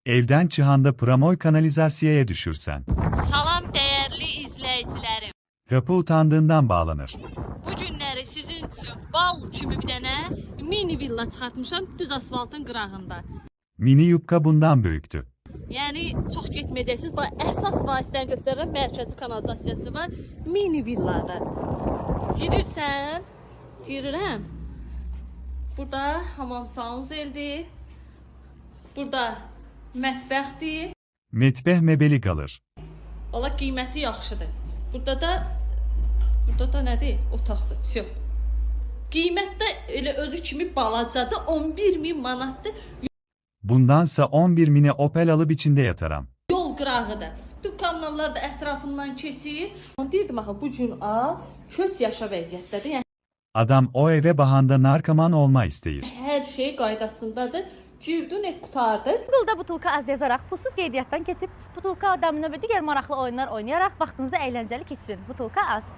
Evden çıhanda pramoy kanalizasiyaya düşürsen. Salam dəyərli izləyicilərim. Kapı utandığından bağlanır. Bu günləri sizin üçün bal kimi bir dənə mini villa çıxartmışam düz asfaltın qırağında. Mini yupka bundan büyüktü. Yəni çox getməyəcəksiniz. Bax əsas vasitəni göstərirəm. Mərkəzi kanalizasiyası var. Mini villada. Girirsən, girirəm. Burada hamam sanuzeldir. Burada mətbəxdir. Metbeh mebeli kalır. Valla qiyməti yaxşıdır. Burada da nədir? Otaqdır. Всё. Qiymət də elə özü kimi balacadır. 11.000 manatdır. Bundansa 11 mini Opel alıp içinde yataram. Yol qırağıdır. Dükkanlar da ətrafından keçir. Deyirdim axı bu gün köç yaşa vəziyyətdədir. Yəni Adam o eve bahanda narkoman olma isteyir. hər şey qaydasındadır. Girdin ev qutardı. Google'da butulka az yazaraq pulsuz qeydiyyatdan keçib, butulka domino və digər maraqlı oyunlar oynayaraq vaxtınızı əyləncəli keçirin. Butulka az.